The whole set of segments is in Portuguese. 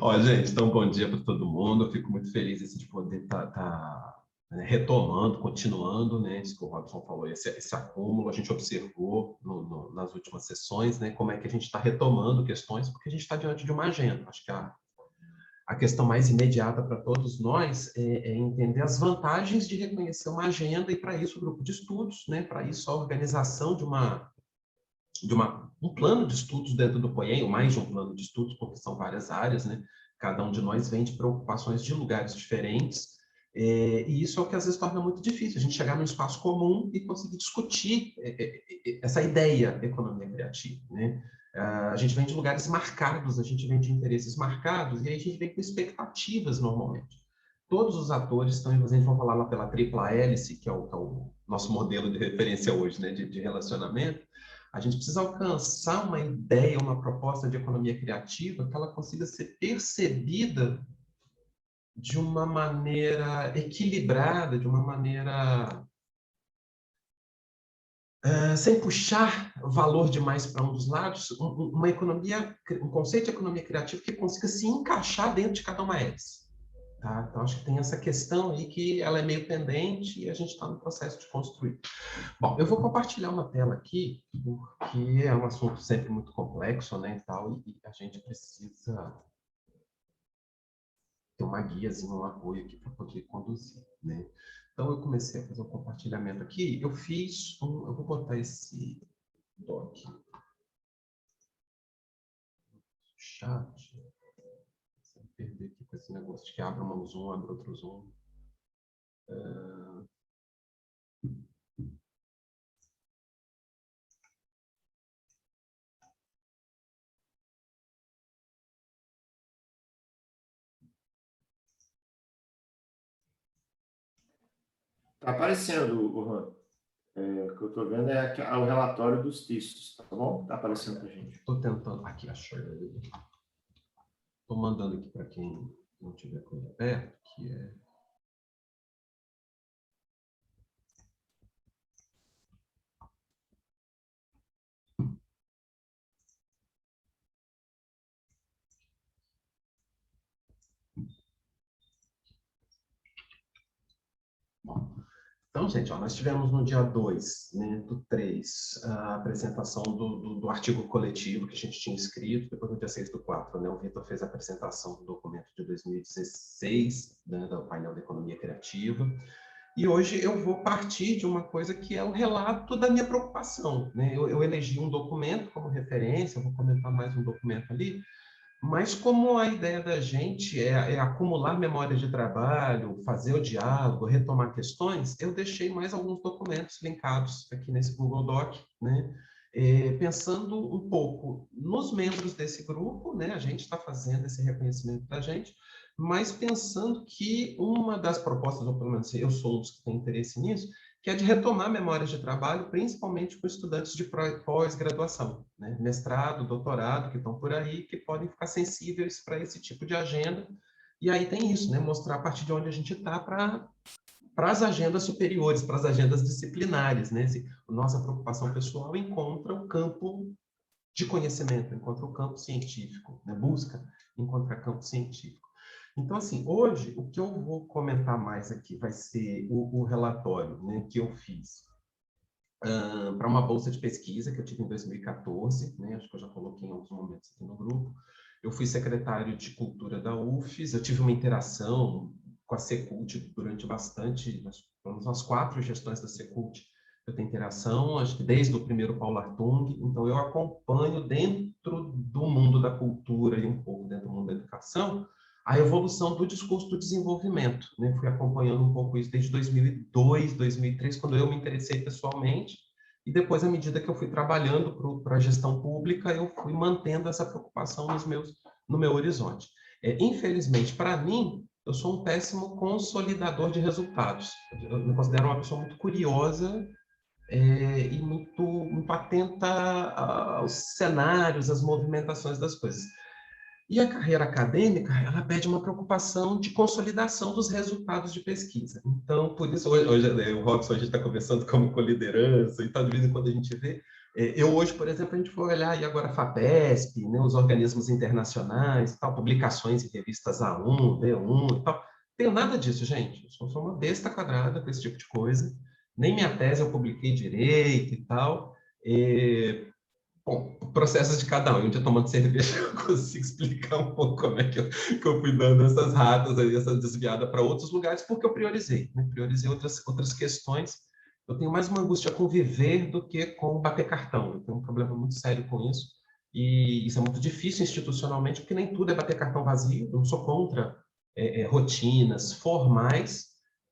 Ó, gente, então bom dia para todo mundo. Eu fico muito feliz assim, de poder estar retomando, continuando, né? Isso que o Robson falou, esse acúmulo, a gente observou nas últimas sessões, né? Como é que a gente está retomando questões, porque a gente está diante de uma agenda. Acho que a questão mais imediata para todos nós é entender as vantagens de reconhecer uma agenda, e para isso o grupo de estudos, né? Para isso a organização um plano de estudos dentro do POEM, ou mais de um plano de estudos, porque são várias áreas, né? Cada um de nós vem de preocupações de lugares diferentes, e isso é o que às vezes torna muito difícil, a gente chegar num espaço comum e conseguir discutir essa ideia de economia criativa, né? A gente vem de lugares marcados, a gente vem de interesses marcados, e aí a gente vem com expectativas normalmente. Todos os atores estão, a gente vai falar lá pela tripla hélice, que é o nosso modelo de referência hoje, né, de relacionamento. A gente precisa alcançar uma ideia, uma proposta de economia criativa que ela consiga ser percebida de uma maneira equilibrada, de uma maneira sem puxar valor demais para um dos lados, um conceito de economia criativa que consiga se encaixar dentro de cada uma delas. Tá? Então, acho que tem essa questão aí que ela é meio pendente e a gente está no processo de construir. Bom, eu vou compartilhar uma tela aqui, porque é um assunto sempre muito complexo, né, e tal, e a gente precisa ter uma guiazinha, um apoio aqui para poder conduzir, né? Então, eu comecei a fazer um compartilhamento aqui, eu vou botar esse doc no chat, sem perder aqui com esse negócio de que abre um zoom, abre outro zoom. Está aparecendo, Juan. O que eu estou vendo é o relatório dos textos, tá bom? Está aparecendo para a gente. Estou tentando... Aqui, achei. Estou mandando aqui para quem não tiver com ele aberto, que é... Bom, então, gente, ó, nós tivemos no dia 2, né, do 3, a apresentação do artigo coletivo que a gente tinha escrito, depois no dia 6 do 4, né, o Vitor fez a apresentação do documento de 2016, né, do painel da economia criativa, e hoje eu vou partir de uma coisa que é o relato da minha preocupação, né, eu elegi um documento como referência, eu vou comentar mais um documento ali, mas como a ideia da gente é acumular memórias de trabalho, fazer o diálogo, retomar questões, eu deixei mais alguns documentos linkados aqui nesse Google Doc, né? Pensando um pouco nos membros desse grupo, né? A gente está fazendo esse reconhecimento da gente, mas pensando que uma das propostas, ou pelo menos eu sou um dos que tem interesse nisso, que é de retomar memórias de trabalho, principalmente com estudantes de pós-graduação, né? Mestrado, doutorado, que estão por aí, que podem ficar sensíveis para esse tipo de agenda. E aí tem isso, né? Mostrar a partir de onde a gente está para as agendas superiores, para as agendas disciplinares, né? A nossa preocupação pessoal encontra o campo de conhecimento, encontra o campo científico, né? Busca encontrar campo científico. Então, assim, hoje, o que eu vou comentar mais aqui vai ser o relatório, né, que eu fiz para uma bolsa de pesquisa que eu tive em 2014, né, acho que eu já coloquei em alguns momentos aqui no grupo. Eu fui secretário de Cultura da UFES, eu tive uma interação com a Secult durante bastante, umas 4 gestões da Secult, eu tenho interação, acho que desde o primeiro Paulo Artung, então eu acompanho dentro do mundo da cultura e um pouco dentro do mundo da educação, a evolução do discurso do desenvolvimento, né? Fui acompanhando um pouco isso desde 2002, 2003, quando eu me interessei pessoalmente, e depois, à medida que eu fui trabalhando para a gestão pública, eu fui mantendo essa preocupação no meu horizonte. Infelizmente, para mim, eu sou um péssimo consolidador de resultados. Eu me considero uma pessoa muito curiosa e muito atenta aos cenários, às movimentações das coisas. E a carreira acadêmica, ela pede uma preocupação de consolidação dos resultados de pesquisa. Então, por isso, hoje o Robson, a gente está conversando como coliderança, e tal, de vez em quando a gente vê, Eu hoje, por exemplo, a gente foi olhar aí agora a FAPESP, né, os organismos internacionais, tal, publicações em revistas A1, B1 e tal. Não tenho nada disso, gente. Eu sou uma besta quadrada com esse tipo de coisa. Nem minha tese eu publiquei direito e tal. Bom, processos de cada um. Um dia tomando cerveja eu consigo explicar um pouco como é que eu fui dando essas ratas aí, essa desviada para outros lugares, porque eu priorizei, né? Priorizei outras questões. Eu tenho mais uma angústia com viver do que com bater cartão. Eu tenho um problema muito sério com isso. E isso é muito difícil institucionalmente, porque nem tudo é bater cartão vazio. Eu não sou contra rotinas formais,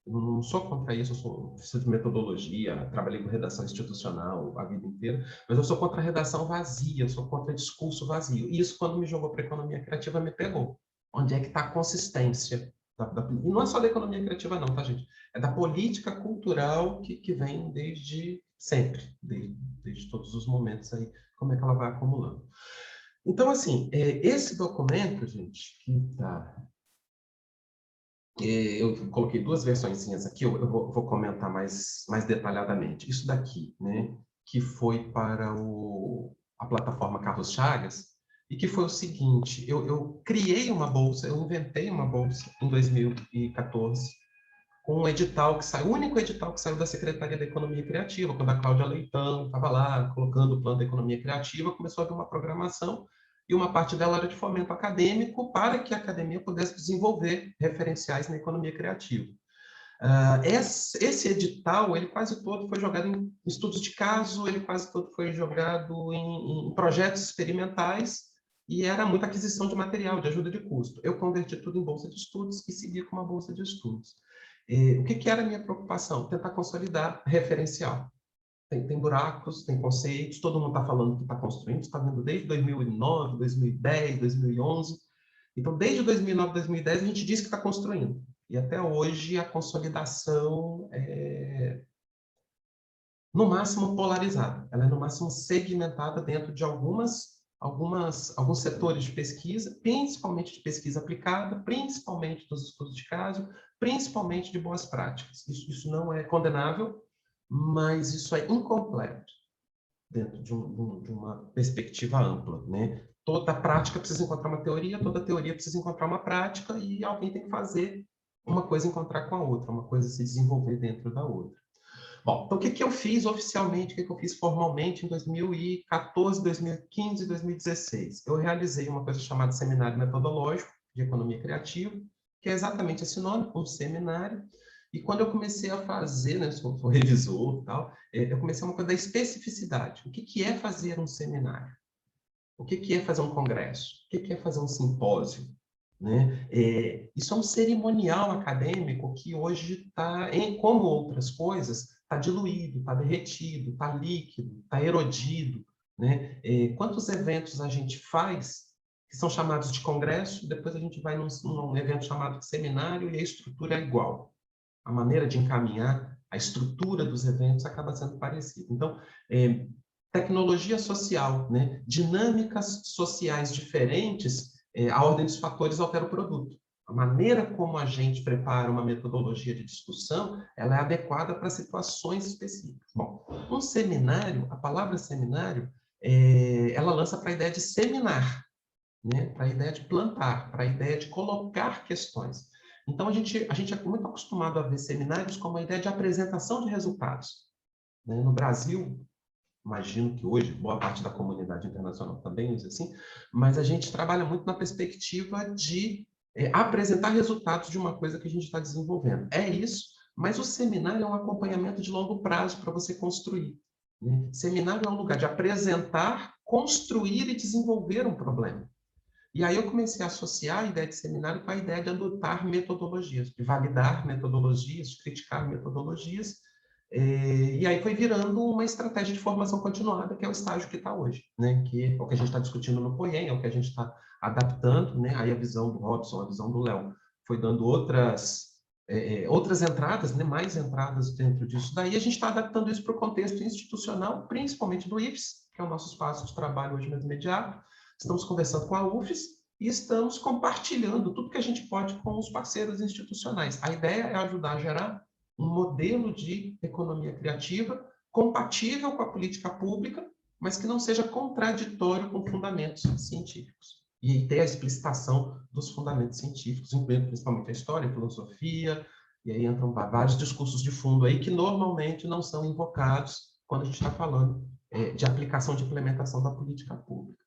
eu não sou contra isso, preciso de metodologia, trabalhei com redação institucional a vida inteira, mas eu sou contra a redação vazia, eu sou contra discurso vazio. E isso, quando me jogou para a economia criativa, me pegou. Onde é que está a consistência? E não é só da economia criativa, não, tá, gente? É da política cultural que vem desde sempre, desde todos os momentos aí, como é que ela vai acumulando. Então, assim, esse documento, gente, que está... Eu coloquei duas versõezinhas aqui, eu vou comentar mais detalhadamente. Isso daqui, né, que foi para a plataforma Carlos Chagas, e que foi o seguinte, eu criei uma bolsa, eu inventei uma bolsa em 2014, com um edital que saiu, o único edital que saiu da Secretaria da Economia Criativa, quando a Cláudia Leitão estava lá colocando o plano da economia criativa, começou a haver uma programação e uma parte dela era de fomento acadêmico para que a academia pudesse desenvolver referenciais na economia criativa. Esse edital, ele quase todo foi jogado em estudos de caso, ele quase todo foi jogado em projetos experimentais e era muita aquisição de material, de ajuda de custo. Eu converti tudo em bolsa de estudos e segui com uma bolsa de estudos. O que era a minha preocupação? Tentar consolidar referencial. Tem buracos, tem conceitos, todo mundo está falando que está construindo, está vendo desde 2009, 2010, 2011. Então, desde 2009, 2010, a gente diz que está construindo. E até hoje, a consolidação é, no máximo, polarizada. Ela é, no máximo, segmentada dentro de alguns setores de pesquisa, principalmente de pesquisa aplicada, principalmente dos estudos de caso, principalmente de boas práticas. Isso não é condenável, mas isso é incompleto dentro de uma perspectiva ampla, né? Toda prática precisa encontrar uma teoria, toda teoria precisa encontrar uma prática e alguém tem que fazer uma coisa encontrar com a outra, uma coisa se desenvolver dentro da outra. Bom, então o que eu fiz oficialmente, o que eu fiz formalmente em 2014, 2015 e 2016? Eu realizei uma coisa chamada Seminário Metodológico de Economia Criativa, que é exatamente esse nome, um seminário. E quando eu comecei a fazer, né, sou revisor e tal, eu comecei uma coisa da especificidade. O que é fazer um seminário? O que é fazer um congresso? O que é fazer um simpósio? Né? Isso é um cerimonial acadêmico que hoje está, como outras coisas, está diluído, está derretido, está líquido, está erodido. Né? Quantos eventos a gente faz que são chamados de congresso, depois a gente vai num evento chamado de seminário e a estrutura é igual. A maneira de encaminhar, a estrutura dos eventos acaba sendo parecida. Então, tecnologia social, né? Dinâmicas sociais diferentes, a ordem dos fatores altera o produto. A maneira como a gente prepara uma metodologia de discussão, ela é adequada para situações específicas. Bom, um seminário, a palavra seminário, ela lança para a ideia de seminar, né? Para a ideia de plantar, para a ideia de colocar questões. Então, a gente é muito acostumado a ver seminários como a ideia de apresentação de resultados. Né? No Brasil, imagino que hoje boa parte da comunidade internacional também usa assim, mas a gente trabalha muito na perspectiva de apresentar resultados de uma coisa que a gente está desenvolvendo. É isso, mas o seminário é um acompanhamento de longo prazo para você construir. Né? Seminário é um lugar de apresentar, construir e desenvolver um problema. E aí eu comecei a associar a ideia de seminário com a ideia de adotar metodologias, de validar metodologias, de criticar metodologias, e aí foi virando uma estratégia de formação continuada, que é o estágio que está hoje, né? Que é o que a gente está discutindo no POEM, é o que a gente está adaptando, né? Aí a visão do Robson, a visão do Léo, foi dando outras entradas, né? Mais entradas dentro disso. Daí a gente está adaptando isso para o contexto institucional, principalmente do IFES, que é o nosso espaço de trabalho hoje mais imediato. Estamos conversando com a UFES e estamos compartilhando tudo que a gente pode com os parceiros institucionais. A ideia é ajudar a gerar um modelo de economia criativa compatível com a política pública, mas que não seja contraditório com fundamentos científicos. E aí ter a explicitação dos fundamentos científicos, incluindo principalmente a história, a filosofia, e aí entram vários discursos de fundo aí que normalmente não são invocados quando a gente está falando de aplicação de implementação da política pública.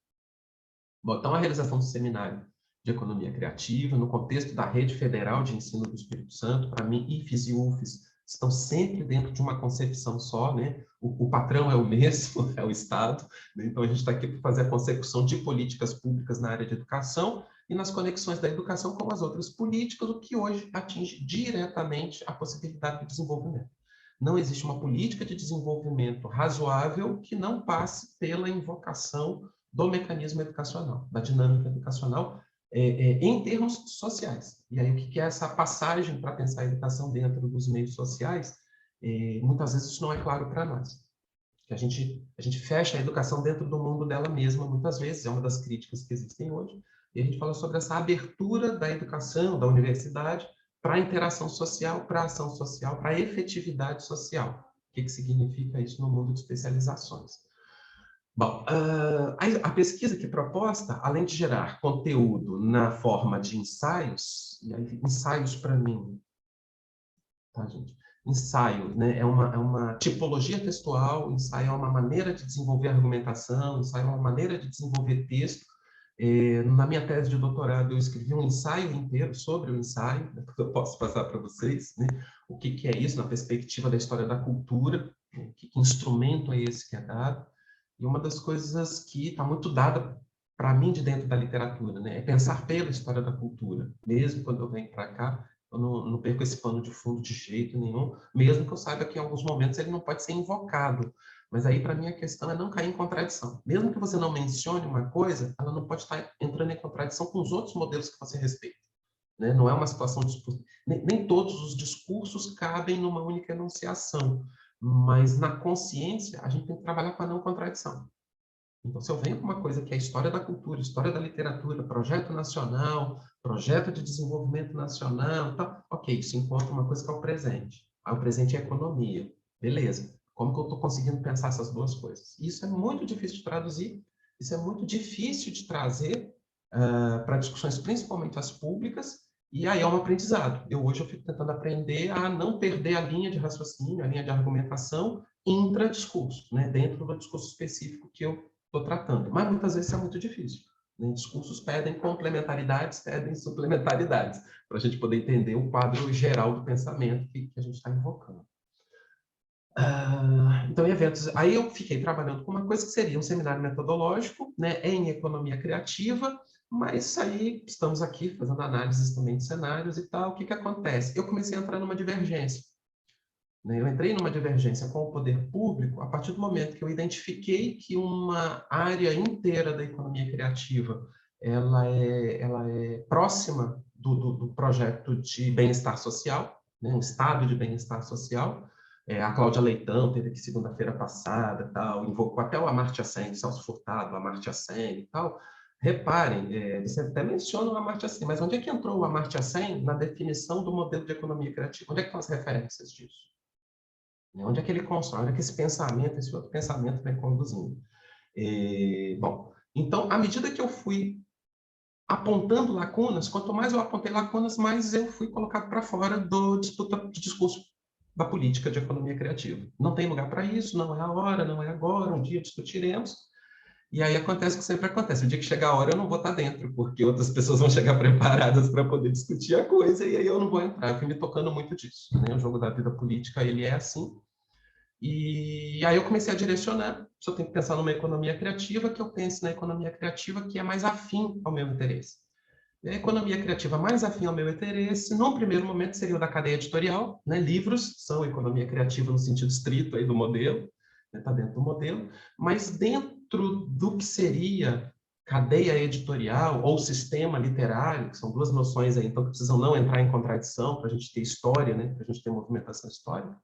Bom, então, a realização do seminário de economia criativa, no contexto da Rede Federal de Ensino do Espírito Santo, para mim, IFES e UFES estão sempre dentro de uma concepção só, né? O patrão é o mesmo, é o Estado, né? Então a gente está aqui para fazer a consecução de políticas públicas na área de educação e nas conexões da educação com as outras políticas, o que hoje atinge diretamente a possibilidade de desenvolvimento. Não existe uma política de desenvolvimento razoável que não passe pela invocação do mecanismo educacional, da dinâmica educacional, em termos sociais. E aí, o que é essa passagem para pensar a educação dentro dos meios sociais? Muitas vezes isso não é claro para nós. Que a gente fecha a educação dentro do mundo dela mesma, muitas vezes, é uma das críticas que existem hoje, e a gente fala sobre essa abertura da educação, da universidade, para a interação social, para a ação social, para a efetividade social. O que significa isso no mundo de especializações? Bom, a pesquisa aqui proposta, além de gerar conteúdo na forma de ensaios, e aí ensaios para mim, tá, gente? Ensaio, né, é uma tipologia textual, ensaio é uma maneira de desenvolver argumentação, ensaio é uma maneira de desenvolver texto. Na minha tese de doutorado, eu escrevi um ensaio inteiro sobre o ensaio, né, que eu posso passar para vocês, né, o que é isso na perspectiva da história da cultura, né, que instrumento é esse que é dado. E uma das coisas que está muito dada para mim de dentro da literatura, né, é pensar pela história da cultura. Mesmo quando eu venho para cá, eu não perco esse pano de fundo de jeito nenhum, mesmo que eu saiba que em alguns momentos ele não pode ser invocado. Mas aí, para mim, a questão é não cair em contradição. Mesmo que você não mencione uma coisa, ela não pode estar entrando em contradição com os outros modelos que você respeita. Né? Não é uma situação de... Nem todos os discursos cabem numa única enunciação, mas na consciência a gente tem que trabalhar com a não contradição. Então, se eu venho com uma coisa que é história da cultura, história da literatura, projeto nacional, projeto de desenvolvimento nacional, tá, ok, isso encontra uma coisa que é o presente. O presente é a economia. Beleza. Como que eu estou conseguindo pensar essas duas coisas? Isso é muito difícil de traduzir, isso é muito difícil de trazer para discussões, principalmente as públicas, e aí é um aprendizado. Hoje eu fico tentando aprender a não perder a linha de raciocínio, a linha de argumentação intra-discurso, né, dentro do discurso específico que eu estou tratando. Mas muitas vezes é muito difícil. Né? Discursos pedem complementaridades, pedem suplementaridades, para a gente poder entender o quadro geral do pensamento que a gente está invocando. Então, eventos. Aí eu fiquei trabalhando com uma coisa que seria um seminário metodológico, né, em economia criativa, mas aí estamos aqui fazendo análises também de cenários e tal. O que acontece? Eu comecei a entrar numa divergência. Eu entrei numa divergência com o poder público a partir do momento que eu identifiquei que uma área inteira da economia criativa ela é próxima do projeto de bem-estar social, né? Um estado de bem-estar social. A Cláudia Leitão teve aqui segunda-feira passada, tal, invocou até o Amartya Sen, Celso Furtado, o Amartya Sen e tal. Reparem, você até menciona o Amartya Sen, mas onde é que entrou o Amartya Sen na definição do modelo de economia criativa? Onde é que estão as referências disso? Onde é que ele constrói? Onde é que esse pensamento, esse outro pensamento vem conduzindo? Bom, então, à medida que eu fui apontando lacunas, quanto mais eu apontei lacunas, mais eu fui colocado para fora do disputa de discurso da política de economia criativa. Não tem lugar para isso, não é a hora, não é agora, um dia discutiremos. E aí acontece o que sempre acontece. O dia que chegar a hora, eu não vou estar dentro, porque outras pessoas vão chegar preparadas para poder discutir a coisa, e aí eu não vou entrar. Eu fui me tocando muito disso. Né? O jogo da vida política, ele é assim. E aí eu comecei a direcionar, se eu tenho que pensar numa economia criativa, que eu pense na economia criativa que é mais afim ao meu interesse. E a economia criativa mais afim ao meu interesse, num primeiro momento, seria o da cadeia editorial, né? Livros são economia criativa no sentido estrito aí do modelo, está dentro do modelo, mas dentro do que seria cadeia editorial ou sistema literário, que são duas noções aí, então, que precisam não entrar em contradição para a gente ter história, né? Para a gente ter movimentação histórica.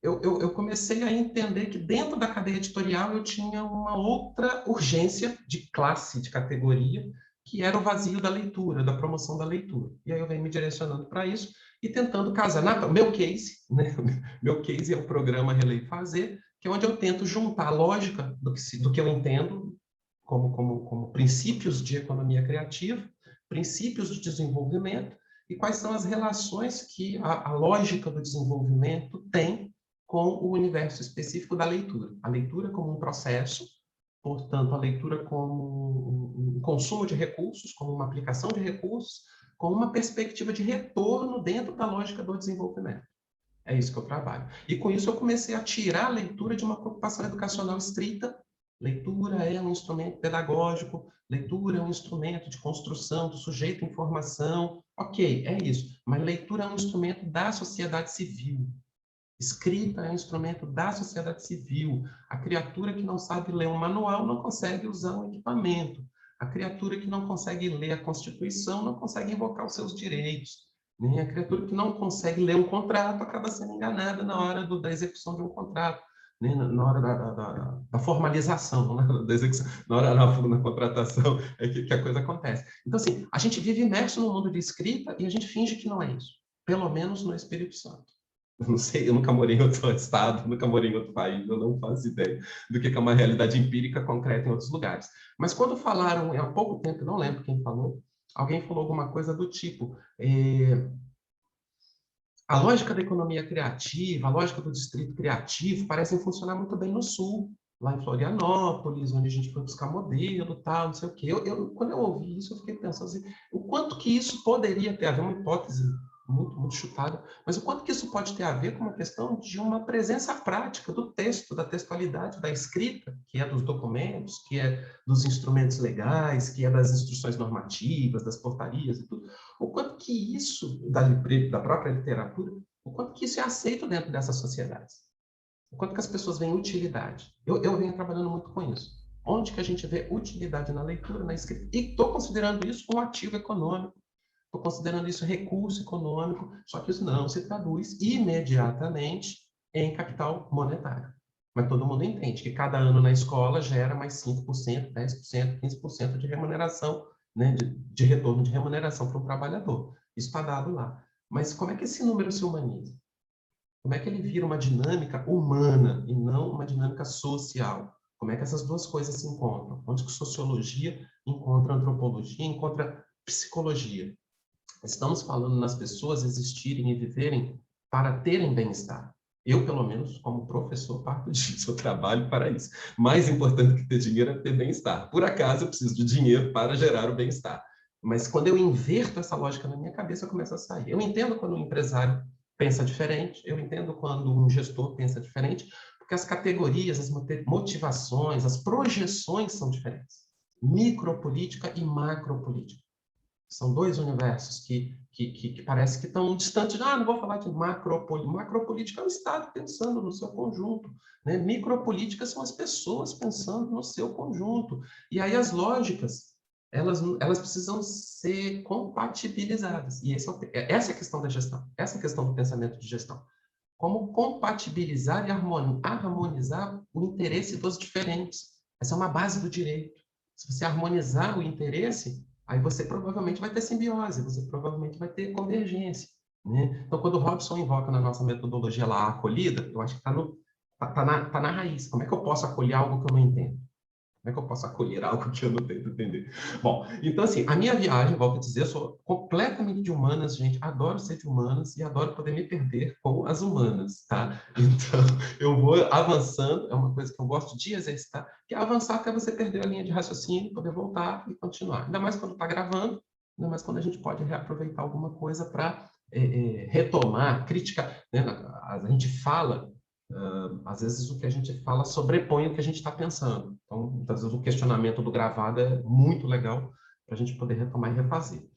Eu comecei a entender que dentro da cadeia editorial eu tinha uma outra urgência de classe, de categoria, que era o vazio da leitura, da promoção da leitura. E aí eu venho me direcionando para isso e tentando casar. Meu case, né? Meu case é o programa Relei Fazer, que é onde eu tento juntar a lógica do que eu entendo como princípios de economia criativa, princípios de desenvolvimento, e quais são as relações que a lógica do desenvolvimento tem com o universo específico da leitura. A leitura como um processo, portanto, a leitura como um consumo de recursos, como uma aplicação de recursos, com uma perspectiva de retorno dentro da lógica do desenvolvimento. É isso que eu trabalho. E com isso eu comecei a tirar a leitura de uma preocupação educacional estrita. Leitura é um instrumento pedagógico, leitura é um instrumento de construção do sujeito à informação. Ok, é isso. Mas leitura é um instrumento da sociedade civil. Escrita é um instrumento da sociedade civil. A criatura que não sabe ler um manual não consegue usar um equipamento. A criatura que não consegue ler a Constituição não consegue invocar os seus direitos. Nem a criatura que não consegue ler um contrato acaba sendo enganada na hora da execução de um contrato, né? Na hora da formalização, né? Da execução, na hora da contratação é que a coisa acontece. Então, assim, a gente vive imerso no mundo de escrita e a gente finge que não é isso. Pelo menos no Espírito Santo. Eu não sei, eu nunca morei em outro estado, nunca morei em outro país, eu não faço ideia do que é uma realidade empírica concreta em outros lugares. Mas quando falaram, há pouco tempo, não lembro quem falou, alguém falou alguma coisa do tipo, a lógica da economia criativa, a lógica do distrito criativo parecem funcionar muito bem no Sul, lá em Florianópolis, onde a gente foi buscar modelo, tal, não sei o quê. Quando eu ouvi isso, eu fiquei pensando assim, o quanto que isso poderia ter a ver, uma hipótese muito chutada, mas o quanto que isso pode ter a ver com uma questão de uma presença prática do texto, da textualidade, da escrita, que é dos documentos, que é dos instrumentos legais, que é das instruções normativas, das portarias e tudo. O quanto que isso, da própria literatura, o quanto que isso é aceito dentro dessas sociedades. O quanto que as pessoas veem utilidade. Eu venho trabalhando muito com isso. Onde que a gente vê utilidade na leitura, na escrita. E estou considerando isso um ativo econômico. Estou considerando isso recurso econômico, só que isso não se traduz imediatamente em capital monetário. Mas todo mundo entende que cada ano na escola gera mais 5%, 10%, 15% de remuneração, né, de retorno de remuneração para o trabalhador. Isso está dado lá. Mas como é que esse número se humaniza? Como é que ele vira uma dinâmica humana e não uma dinâmica social? Como é que essas duas coisas se encontram? Onde que sociologia encontra antropologia, encontra psicologia? Estamos falando nas pessoas existirem e viverem para terem bem-estar. Eu, pelo menos, como professor, parto disso, eu trabalho para isso. Mais importante que ter dinheiro é ter bem-estar. Por acaso, eu preciso de dinheiro para gerar o bem-estar. Mas quando eu inverto essa lógica na minha cabeça, eu começo a sair. Eu entendo quando um empresário pensa diferente, eu entendo quando um gestor pensa diferente, porque as categorias, as motivações, as projeções são diferentes. Micropolítica e macropolítica. São dois universos que parece que estão distantes. Não vou falar de macropolítica. Macropolítica é o Estado pensando no seu conjunto. Né? Micropolítica são as pessoas pensando no seu conjunto. E aí as lógicas, elas precisam ser compatibilizadas. E essa é a questão da gestão. Essa é a questão do pensamento de gestão. Como compatibilizar e harmonizar o interesse dos diferentes. Essa é uma base do direito. Se você harmonizar o interesse, aí você provavelmente vai ter simbiose, você provavelmente vai ter convergência. Né? Então, quando o Robson invoca na nossa metodologia lá a acolhida, eu acho que está na raiz. Como é que eu posso acolher algo que eu não entendo? Como é que eu posso acolher algo que eu não tento entender? Bom, então assim, a minha viagem, volto a dizer, eu sou completamente de humanas, gente, adoro ser de humanas e adoro poder me perder com as humanas, tá? Então, eu vou avançando, é uma coisa que eu gosto de exercitar, que é avançar até você perder a linha de raciocínio, poder voltar e continuar. Ainda mais quando está gravando, ainda mais quando a gente pode reaproveitar alguma coisa para retomar, criticar, né? A gente fala às vezes o que a gente fala sobrepõe o que a gente está pensando. Então, muitas vezes o questionamento do gravado é muito legal para a gente poder retomar e refazer.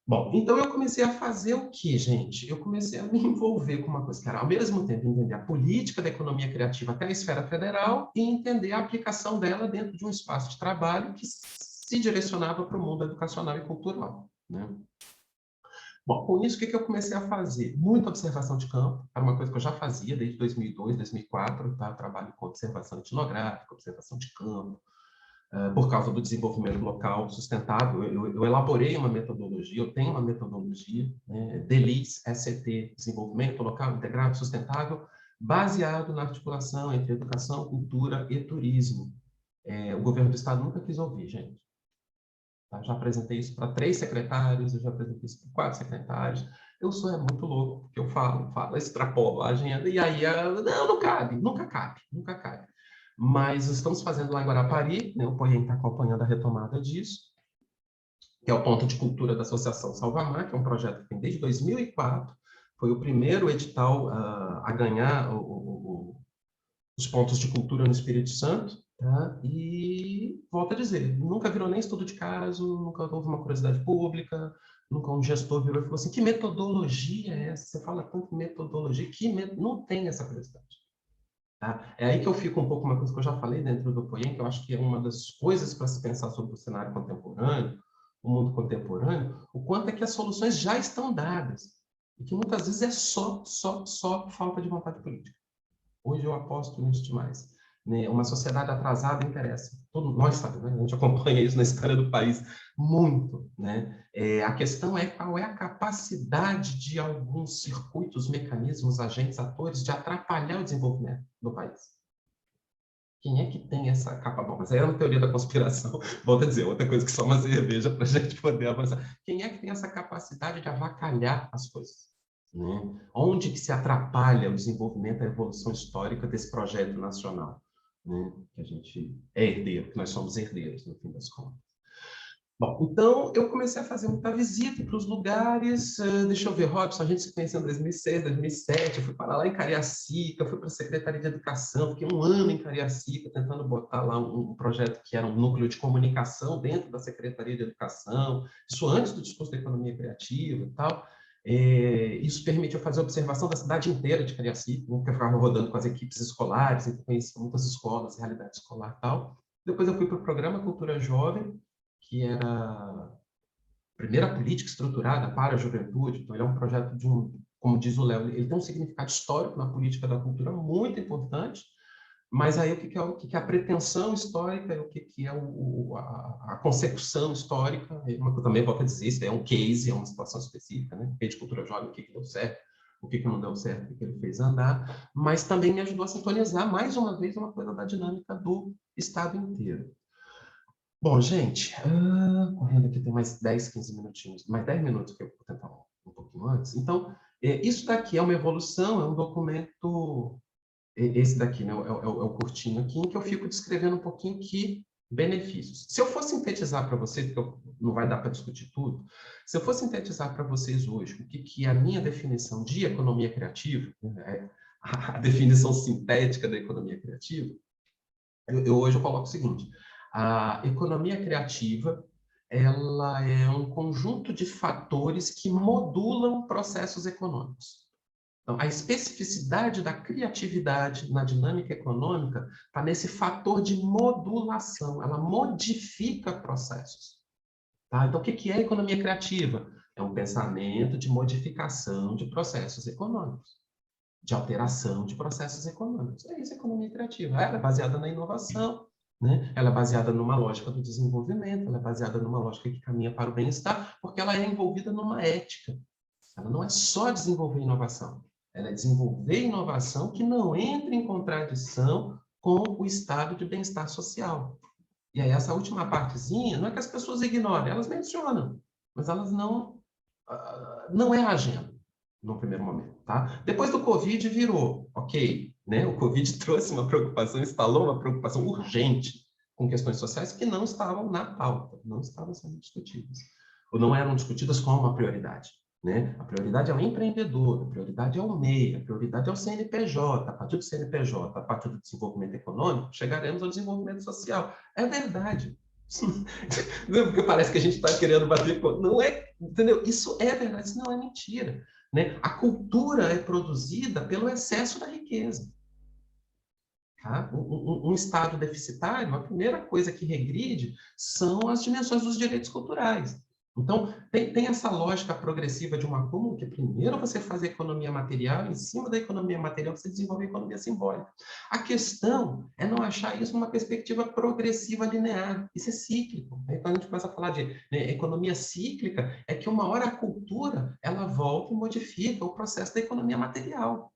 Bom, então eu comecei a fazer o quê, gente? Eu comecei a me envolver com uma coisa que era, ao mesmo tempo, entender a política da economia criativa até a esfera federal e entender a aplicação dela dentro de um espaço de trabalho que se direcionava para o mundo educacional e cultural, né? Bom, com isso, o que eu comecei a fazer? Muita observação de campo, era uma coisa que eu já fazia desde 2002, 2004, tá? Eu trabalho com observação etnográfica, observação de campo, por causa do desenvolvimento local sustentável. Eu elaborei uma metodologia, eu tenho uma metodologia, né? DELIS, SCT, Desenvolvimento Local Integrado Sustentável, baseado na articulação entre educação, cultura e turismo. O governo do estado nunca quis ouvir, gente. Tá? Já apresentei isso para 3 secretários, eu já apresentei isso para 4 secretários. Eu sou muito louco, porque eu falo, extrapolo a agenda, e aí não cabe, nunca cabe, nunca cabe. Mas estamos fazendo lá em Guarapari, né, o POIEM está acompanhando a retomada disso, que é o Ponto de Cultura da Associação Salvamar, que é um projeto que tem desde 2004, foi o primeiro edital a ganhar os pontos de cultura no Espírito Santo, tá? E, volto a dizer, nunca virou nem estudo de caso, nunca houve uma curiosidade pública, nunca um gestor virou e falou assim, que metodologia é essa? Você fala tanto metodologia, não tem essa curiosidade. Tá? É aí que eu fico um pouco, uma coisa que eu já falei dentro do POIEM, que eu acho que é uma das coisas para se pensar sobre o cenário contemporâneo, o mundo contemporâneo, o quanto é que as soluções já estão dadas, e que muitas vezes é só falta de vontade política. Hoje eu aposto nisso demais. Né? Uma sociedade atrasada interessa. Nós sabemos, né? A gente acompanha isso na história do país muito. Né? A questão é qual é a capacidade de alguns circuitos, mecanismos, agentes, atores de atrapalhar o desenvolvimento do país. Quem é que tem essa capa? Bom, mas aí é uma teoria da conspiração. Volto a dizer, outra coisa que só uma cerveja para a gente poder avançar. Quem é que tem essa capacidade de avacalhar as coisas? Né? Onde que se atrapalha o desenvolvimento, a evolução histórica desse projeto nacional? Né? Que a gente é herdeiro, que nós somos herdeiros, no fim das contas. Bom, então eu comecei a fazer muita visita para os lugares. Deixa eu ver, Robson, a gente se conheceu em 2006, 2007. Eu fui para lá em Cariacica, fui para a Secretaria de Educação, fiquei um ano em Cariacica tentando botar lá um projeto que era um núcleo de comunicação dentro da Secretaria de Educação, isso antes do discurso da economia criativa e tal. Isso permitiu fazer observação da cidade inteira de Cariacica, né, porque eu ficava rodando com as equipes escolares, então conheci muitas escolas, realidade escolar e tal. Depois eu fui para o Programa Cultura Jovem, que era a primeira política estruturada para a juventude. Então, ele é um projeto como diz o Léo, ele tem um significado histórico na política da cultura muito importante, mas aí o que é a pretensão histórica, o que é a consecução histórica, eu também volto a dizer, isso é um case, é uma situação específica, né? Rede Cultura Jovem, o que deu certo, o que não deu certo, o que ele fez andar, mas também me ajudou a sintonizar, mais uma vez, uma coisa da dinâmica do Estado inteiro. Bom, gente, correndo aqui tem mais 10, 15 minutinhos, mais 10 minutos que eu vou tentar um pouquinho antes. Então, isso daqui é uma evolução, é um documento, esse daqui, né, é o curtinho aqui, em que eu fico descrevendo um pouquinho que benefícios. Se eu for sintetizar para vocês, porque não vai dar para discutir tudo, se eu for sintetizar para vocês hoje o que é a minha definição de economia criativa, né, a definição sintética da economia criativa, hoje eu coloco o seguinte: a economia criativa, ela é um conjunto de fatores que modulam processos econômicos. Então, a especificidade da criatividade na dinâmica econômica está nesse fator de modulação, ela modifica processos. Tá? Então, o que é a economia criativa? É um pensamento de modificação de processos econômicos, de alteração de processos econômicos. É isso a economia criativa. Ela é baseada na inovação, né? Ela é baseada numa lógica do desenvolvimento, ela é baseada numa lógica que caminha para o bem-estar, porque ela é envolvida numa ética. Ela não é só desenvolver inovação, ela é desenvolver inovação que não entre em contradição com o estado de bem-estar social. E aí essa última partezinha, não é que as pessoas ignorem, elas mencionam, mas elas não é a agenda no primeiro momento, tá? Depois do Covid virou, ok, né? O Covid trouxe uma preocupação, instalou uma preocupação urgente com questões sociais que não estavam na pauta, não estavam sendo discutidas, ou não eram discutidas como uma prioridade, né? A prioridade é o empreendedor, a prioridade é o MEI, a prioridade é o CNPJ, a partir do CNPJ, a partir do desenvolvimento econômico, chegaremos ao desenvolvimento social. É verdade. Porque parece que a gente está querendo bater... Não é, entendeu? Isso é verdade, isso não é mentira. Né? A cultura é produzida pelo excesso da riqueza. Tá? Um Estado deficitário, a primeira coisa que regride são as dimensões dos direitos culturais. Então, tem essa lógica progressiva de um acúmulo, que primeiro você faz a economia material, em cima da economia material você desenvolve a economia simbólica. A questão é não achar isso numa perspectiva progressiva linear. Isso é cíclico. Aí, quando a gente começa a falar de economia cíclica, é que uma hora a cultura ela volta e modifica o processo da economia material.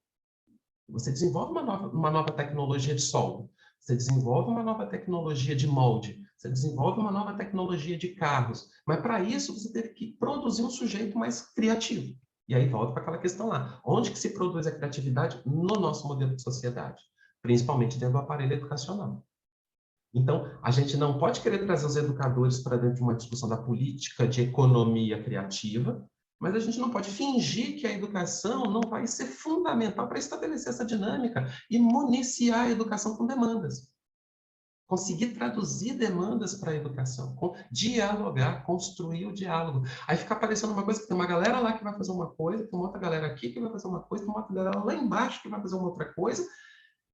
Você desenvolve uma nova tecnologia de solda, você desenvolve uma nova tecnologia de molde, você desenvolve uma nova tecnologia de carros, mas para isso você teve que produzir um sujeito mais criativo. E aí volta para aquela questão lá. Onde que se produz a criatividade? No nosso modelo de sociedade, principalmente dentro do aparelho educacional. Então, a gente não pode querer trazer os educadores para dentro de uma discussão da política de economia criativa, mas a gente não pode fingir que a educação não vai ser fundamental para estabelecer essa dinâmica e municiar a educação com demandas. Conseguir traduzir demandas para a educação, dialogar, construir o diálogo. Aí fica aparecendo uma coisa que tem uma galera lá que vai fazer uma coisa, tem uma outra galera aqui que vai fazer uma coisa, tem uma outra galera lá embaixo que vai fazer uma outra coisa,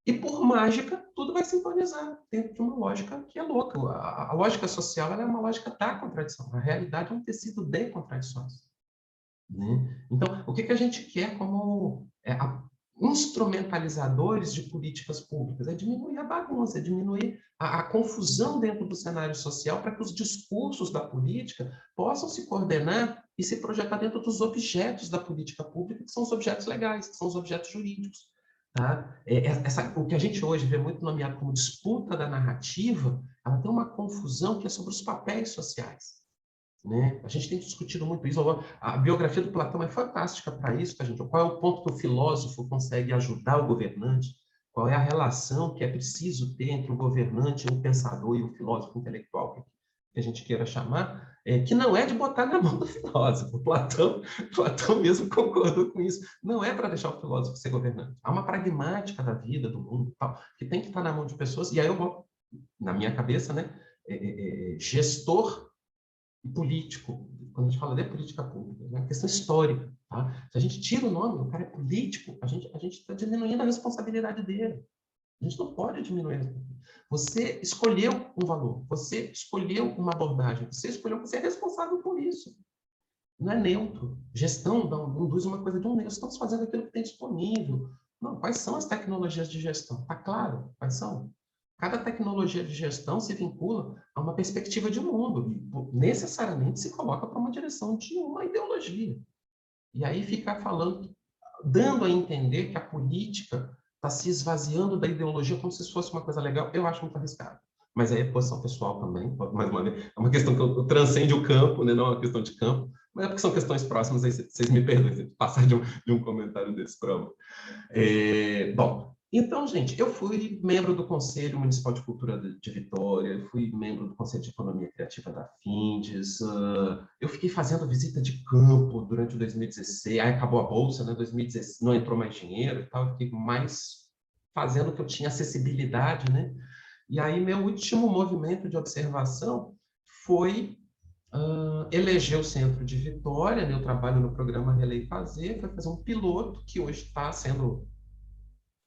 e por mágica, tudo vai sintonizar dentro de uma lógica que é louca. A lógica social ela é uma lógica da contradição. A realidade é um tecido de contradições. Né? Então, o que a gente quer como instrumentalizadores de políticas públicas? É diminuir a bagunça, é diminuir a confusão dentro do cenário social para que os discursos da política possam se coordenar e se projetar dentro dos objetos da política pública, que são os objetos legais, que são os objetos jurídicos. Tá? O que a gente hoje vê muito nomeado como disputa da narrativa, ela tem uma confusão que é sobre os papéis sociais. Né? A gente tem discutido muito isso. A biografia do Platão é fantástica para isso, tá, gente? Qual é o ponto que o filósofo consegue ajudar o governante? Qual é a relação que é preciso ter entre o governante, o pensador e o filósofo intelectual, que a gente queira chamar, que não é de botar na mão do filósofo. Platão mesmo concordou com isso. Não é para deixar o filósofo ser governante. Há uma pragmática da vida, do mundo, tal, que tem que estar na mão de pessoas. E aí eu vou, na minha cabeça, né, gestor político, quando a gente fala de política pública, é uma questão histórica. Tá? Se a gente tira o nome, o cara é político, a gente está diminuindo a responsabilidade dele. A gente não pode diminuir. Você escolheu um valor, você escolheu uma abordagem, você escolheu, você é responsável por isso. Não é neutro. Gestão não induz uma coisa de um neutro. Estamos fazendo aquilo que tem disponível. Não, quais são as tecnologias de gestão? Está claro? Quais são? Cada tecnologia de gestão se vincula a uma perspectiva de mundo e necessariamente se coloca para uma direção de uma ideologia. E aí ficar falando, dando a entender que a política está se esvaziando da ideologia como se fosse uma coisa legal, eu acho muito arriscado. Mas aí é posição pessoal também, mais uma vez, é uma questão que transcende o campo, né? Não é uma questão de campo, mas é porque são questões próximas, aí vocês me perdoem se passar de um comentário desse para outro. Bom, então, gente, eu fui membro do Conselho Municipal de Cultura de Vitória, fui membro do Conselho de Economia Criativa da Findes, eu fiquei fazendo visita de campo durante 2016, aí acabou a Bolsa, né, 2016, não entrou mais dinheiro e tal, eu fiquei mais fazendo o que eu tinha acessibilidade, né? E aí meu último movimento de observação foi eleger o centro de Vitória, né? Eu trabalho no programa Relei Fazer, foi fazer um piloto que hoje está sendo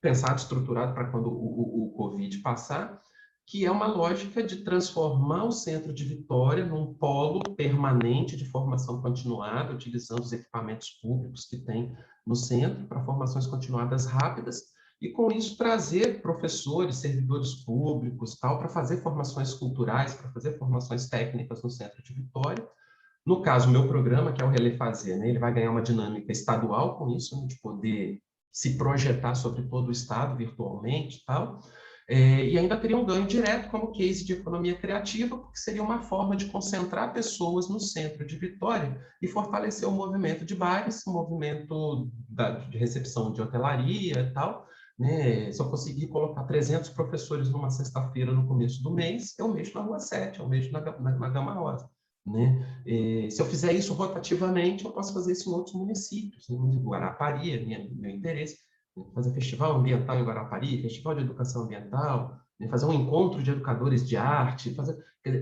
pensado, estruturado para quando o Covid passar, que é uma lógica de transformar o centro de Vitória num polo permanente de formação continuada, utilizando os equipamentos públicos que tem no centro para formações continuadas rápidas, e com isso trazer professores, servidores públicos, tal, para fazer formações culturais, para fazer formações técnicas no centro de Vitória. No caso, o meu programa, que é o Relé Fazer, né, ele vai ganhar uma dinâmica estadual com isso, né, de poder se projetar sobre todo o estado virtualmente e tal, e ainda teria um ganho direto como case de economia criativa, porque seria uma forma de concentrar pessoas no centro de Vitória e fortalecer o movimento de bares, o movimento de recepção de hotelaria e tal, né? Se eu conseguir colocar 300 professores numa sexta-feira no começo do mês, eu mexo na Rua 7, eu mexo na Gama Rosa. Né? Se eu fizer isso rotativamente, eu posso fazer isso em outros municípios, em Guarapari, meu interesse, fazer festival ambiental em Guarapari, festival de educação ambiental, né? Fazer um encontro de educadores de arte,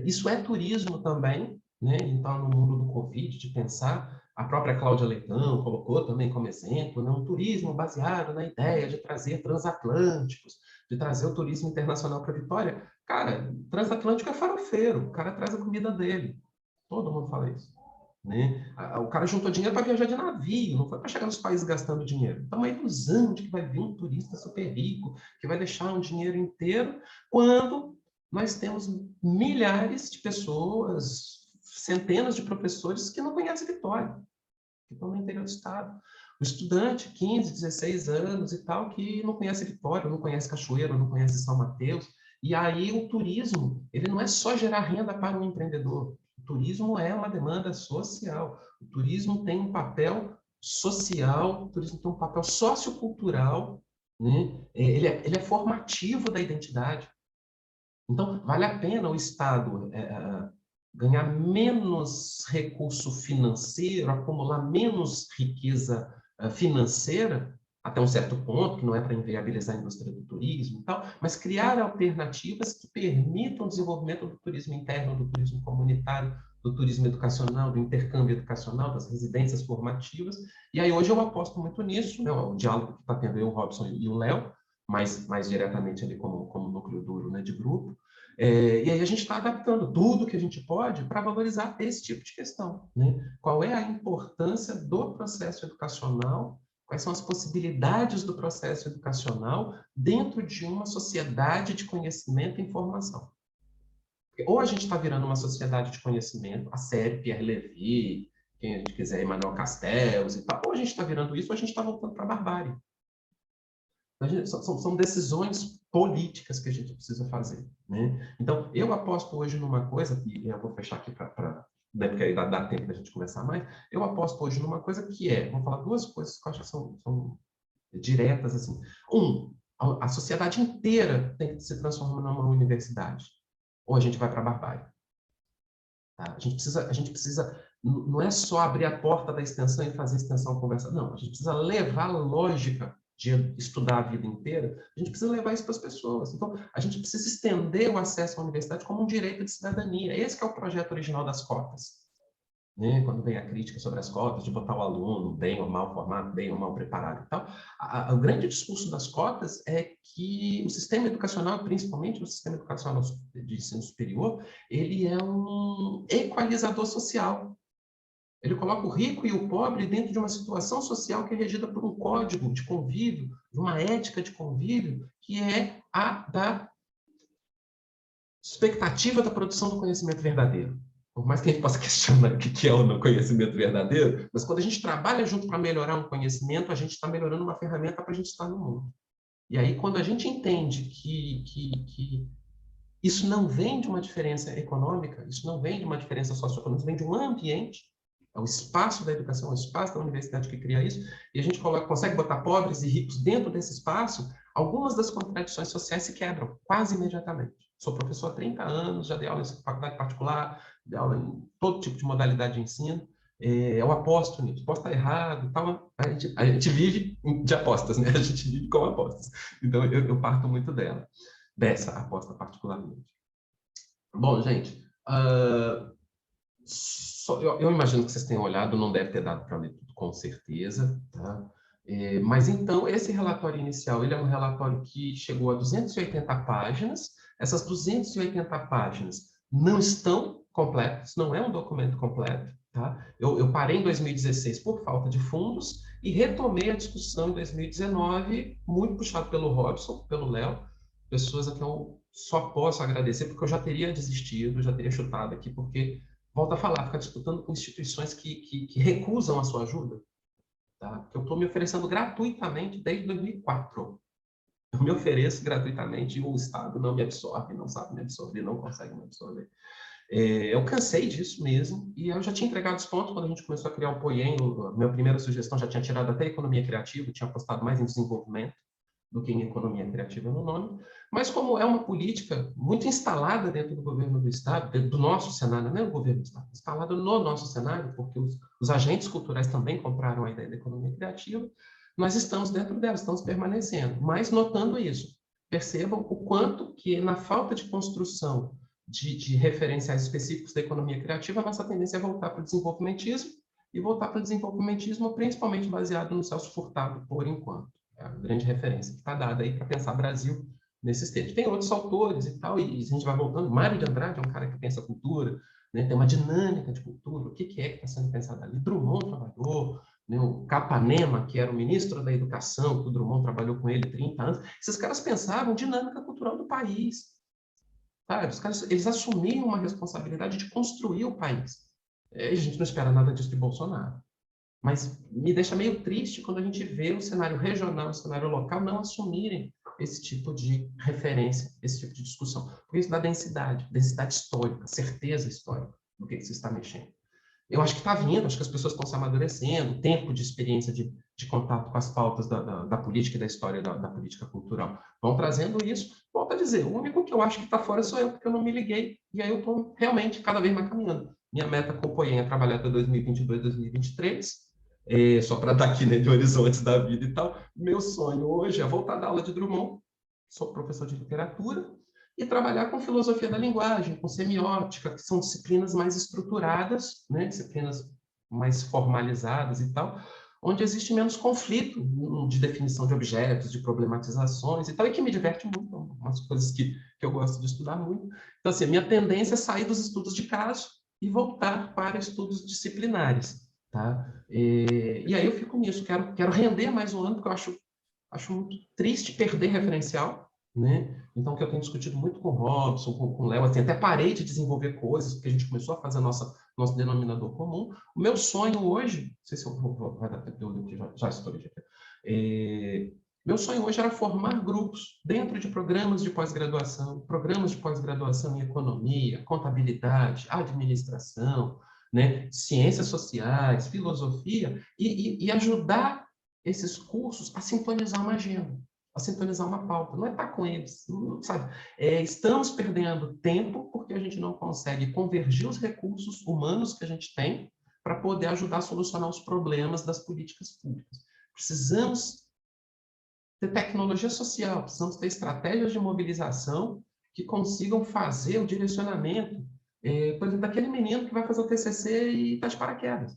isso é turismo também, né? Então, no mundo do Covid, de pensar, a própria Cláudia Leitão colocou também como exemplo, né? Um turismo baseado na ideia de trazer transatlânticos, de trazer o turismo internacional para Vitória. Cara, transatlântico é farofeiro, o cara traz a comida dele. Todo mundo fala isso. Né? O cara juntou dinheiro para viajar de navio, não foi para chegar nos países gastando dinheiro. Então, é uma ilusão de que vai vir um turista super rico, que vai deixar um dinheiro inteiro, quando nós temos milhares de pessoas, centenas de professores que não conhecem Vitória. que estão no interior do estado. O estudante, 15, 16 anos e tal, que não conhece Vitória, não conhece Cachoeira, não conhece São Mateus. E aí o turismo, ele não é só gerar renda para um empreendedor. O turismo é uma demanda social. O turismo tem um papel social, o turismo tem um papel sociocultural, né? Ele é formativo da identidade. Então, vale a pena o Estado ganhar menos recurso financeiro, acumular menos riqueza financeira, até um certo ponto, que não é para inviabilizar a indústria do turismo e tal, mas criar alternativas que permitam o desenvolvimento do turismo interno, do turismo comunitário, do turismo educacional, do intercâmbio educacional, das residências formativas. E aí hoje eu aposto muito nisso, né? O diálogo que está tendo aí o Robson e o Léo, mais diretamente ali como núcleo duro, né, de grupo. E aí a gente está adaptando tudo que a gente pode para valorizar esse tipo de questão, né? Qual é a importância do processo educacional, quais são as possibilidades do processo educacional dentro de uma sociedade de conhecimento e informação. Ou a gente está virando uma sociedade de conhecimento, a série Pierre Levy, quem a gente quiser, Emmanuel Castells e tal, ou a gente está virando isso, ou a gente está voltando para a barbárie. São decisões políticas que a gente precisa fazer, né? Então, eu aposto hoje numa coisa, e eu vou fechar aqui né, porque aí dá tempo da gente conversar mais, eu aposto hoje numa coisa que vou falar duas coisas que eu acho que são diretas, assim. A sociedade inteira tem que se transformar numa universidade, ou a gente vai para a barbárie. Tá? A gente precisa, não é só abrir a porta da extensão e fazer a extensão conversar, não, a gente precisa levar a lógica de estudar a vida inteira, a gente precisa levar isso para as pessoas. Então, a gente precisa estender o acesso à universidade como um direito de cidadania. Esse que é o projeto original das cotas. Né? Quando vem a crítica sobre as cotas, de botar o aluno bem ou mal formado, bem ou mal preparado e tal, o grande discurso das cotas é que o sistema educacional, principalmente o sistema educacional de ensino superior, ele é um equalizador social. Ele coloca o rico e o pobre dentro de uma situação social que é regida por um código de convívio, de uma ética de convívio, que é a da expectativa da produção do conhecimento verdadeiro. Por mais que a gente possa questionar o que é o conhecimento verdadeiro, mas quando a gente trabalha junto para melhorar um conhecimento, a gente está melhorando uma ferramenta para a gente estar no mundo. E aí, quando a gente entende que isso não vem de uma diferença econômica, isso não vem de uma diferença socioeconômica, isso vem de um ambiente, é o espaço da educação, é o espaço da universidade que cria isso, e a gente consegue botar pobres e ricos dentro desse espaço, algumas das contradições sociais se quebram quase imediatamente. Sou professor há 30 anos, já dei aula em faculdade particular, dei aula em todo tipo de modalidade de ensino, eu aposto nisso. Posso estar errado, tal, a gente vive de apostas, né? A gente vive com apostas. Então, eu parto muito dessa aposta particularmente. Bom, gente, eu imagino que vocês tenham olhado, não deve ter dado para ler tudo com certeza, tá? Mas então, esse relatório inicial, ele é um relatório que chegou a 280 páginas. Essas 280 páginas não estão completas, não é um documento completo, tá? Eu parei em 2016 por falta de fundos e retomei a discussão em 2019, muito puxado pelo Robson, pelo Léo, pessoas a quem eu só posso agradecer, porque eu já teria desistido, já teria chutado aqui, porque, volto a falar, ficar disputando com instituições que recusam a sua ajuda, tá? Porque eu estou me oferecendo gratuitamente desde 2004. Eu me ofereço gratuitamente e o Estado não me absorve, não sabe me absorver, não consegue me absorver. Eu cansei disso mesmo, e eu já tinha entregado os pontos quando a gente começou a criar o POIEM. A minha primeira sugestão já tinha tirado até a economia criativa, tinha apostado mais em desenvolvimento do que em economia criativa no nome, mas como é uma política muito instalada dentro do governo do Estado, dentro do nosso cenário, não é o governo do Estado, instalada no nosso cenário, porque os agentes culturais também compraram a ideia da economia criativa, nós estamos dentro dela, estamos permanecendo, mas notando isso, percebam o quanto que na falta de construção de referenciais específicos da economia criativa, a nossa tendência é voltar para o desenvolvimentismo, e voltar para o desenvolvimentismo principalmente baseado no Celso Furtado, por enquanto. É a grande referência que está dada aí para pensar Brasil nesses termos. Tem outros autores e tal, e a gente vai voltando. Mário de Andrade é um cara que pensa cultura, né? Tem uma dinâmica de cultura, o que que está sendo pensado ali. Drummond trabalhou, né? O Capanema, que era o ministro da Educação, que o Drummond trabalhou com ele 30 anos. Esses caras pensavam dinâmica cultural do país. Sabe? Os caras, eles assumiam uma responsabilidade de construir o país. A gente não espera nada disso de Bolsonaro. Mas me deixa meio triste quando a gente vê o cenário regional, o cenário local não assumirem esse tipo de referência, esse tipo de discussão. Por isso da densidade, densidade histórica, certeza histórica do que se está mexendo. Eu acho que está vindo, acho que as pessoas estão se amadurecendo, tempo de experiência de contato com as pautas da política e da história da política cultural. Vão trazendo isso. Volto a dizer, o único que eu acho que está fora sou eu, porque eu não me liguei, e aí eu estou realmente cada vez mais caminhando. Minha meta com o Poien é trabalhar até 2022, 2023, só para dar aqui, né, de horizontes da vida e tal. Meu sonho hoje é voltar a dar aula de Drummond, sou professor de literatura, e trabalhar com filosofia da linguagem, com semiótica, que são disciplinas mais estruturadas, né? Disciplinas mais formalizadas e tal, onde existe menos conflito de definição de objetos, de problematizações e tal, e que me diverte muito, umas coisas que eu gosto de estudar muito. Então, assim, a minha tendência é sair dos estudos de caso e voltar para estudos disciplinares, tá? E aí eu fico nisso, quero render mais um ano, porque eu acho muito triste perder referencial, né? Então, que eu tenho discutido muito com o Robson, com o Léo, assim, até parei de desenvolver coisas, porque a gente começou a fazer nosso denominador comum. O meu sonho hoje, não sei se eu vai dar tempo de eu ler, porque já estourei. Meu sonho hoje era formar grupos dentro de programas de pós-graduação em economia, contabilidade, administração, né, ciências sociais, filosofia, e ajudar esses cursos a sintonizar uma agenda, a sintonizar uma pauta. Não é estar com eles, não, sabe? Estamos perdendo tempo porque a gente não consegue convergir os recursos humanos que a gente tem para poder ajudar a solucionar os problemas das políticas públicas. Precisamos ter tecnologia social, precisamos ter estratégias de mobilização que consigam fazer o direcionamento, por exemplo, daquele menino que vai fazer o TCC e está de paraquedas.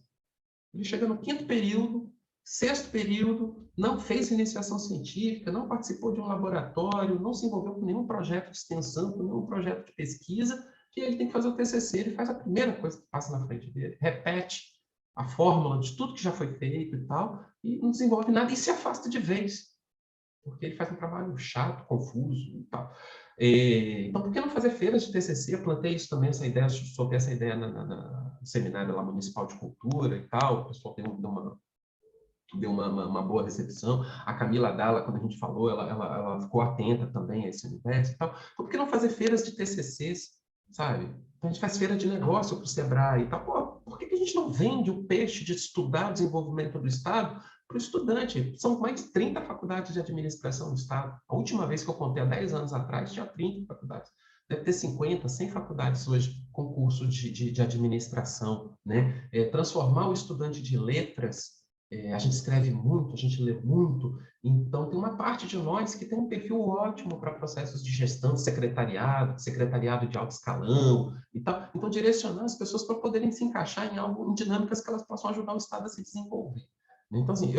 Ele chega no quinto período, sexto período, não fez iniciação científica, não participou de um laboratório, não se envolveu com nenhum projeto de extensão, com nenhum projeto de pesquisa, e ele tem que fazer o TCC, ele faz a primeira coisa que passa na frente dele, repete a fórmula de tudo que já foi feito e tal, e não desenvolve nada e se afasta de vez, porque ele faz um trabalho chato, confuso e tal. Então, por que não fazer feiras de TCC? Eu plantei isso também, soltei essa ideia no seminário lá municipal de cultura e tal, o pessoal deu uma boa recepção. A Camila Dalla, quando a gente falou, ela ficou atenta também a esse universo e tal. Então, por que não fazer feiras de TCCs, sabe? Então, a gente faz feira de negócio para o Sebrae e tal. Pô, por que a gente não vende o peixe de estudar o desenvolvimento do Estado para o estudante? São mais de 30 faculdades de administração do Estado. A última vez que eu contei, há 10 anos atrás, tinha 30 faculdades. Deve ter 50, 100 faculdades hoje com curso de administração, né? Transformar o estudante de letras, a gente escreve muito, a gente lê muito, então tem uma parte de nós que tem um perfil ótimo para processos de gestão, secretariado de alto escalão e tal. Então, direcionar as pessoas para poderem se encaixar em dinâmicas que elas possam ajudar o Estado a se desenvolver. Então, assim,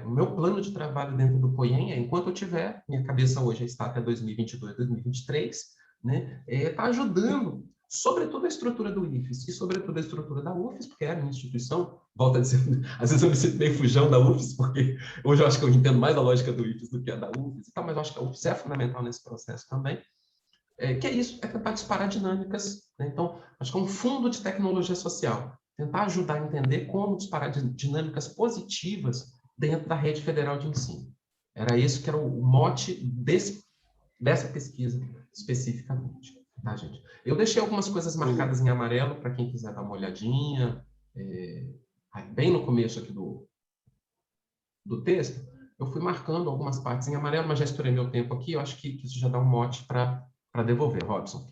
o meu plano de trabalho dentro do Poien é, enquanto eu tiver, minha cabeça hoje está até 2022, 2023, né, está ajudando, sobretudo a estrutura do IFES e sobretudo a estrutura da UFES, porque é a minha instituição, volta a dizer, às vezes eu me sinto meio fujão da UFES, porque hoje eu acho que eu entendo mais a lógica do IFES do que a da UFES, e tal, mas eu acho que a UFES é fundamental nesse processo também, que é isso, é tentar disparar dinâmicas, né? Então, acho que é um fundo de tecnologia social, tentar ajudar a entender como disparar dinâmicas positivas dentro da rede federal de ensino. Era isso que era o mote dessa pesquisa especificamente, tá, gente? Eu deixei algumas coisas marcadas em amarelo para quem quiser dar uma olhadinha, bem no começo aqui do texto, eu fui marcando algumas partes em amarelo, mas já estourei meu tempo aqui, eu acho que isso já dá um mote para devolver, Robson.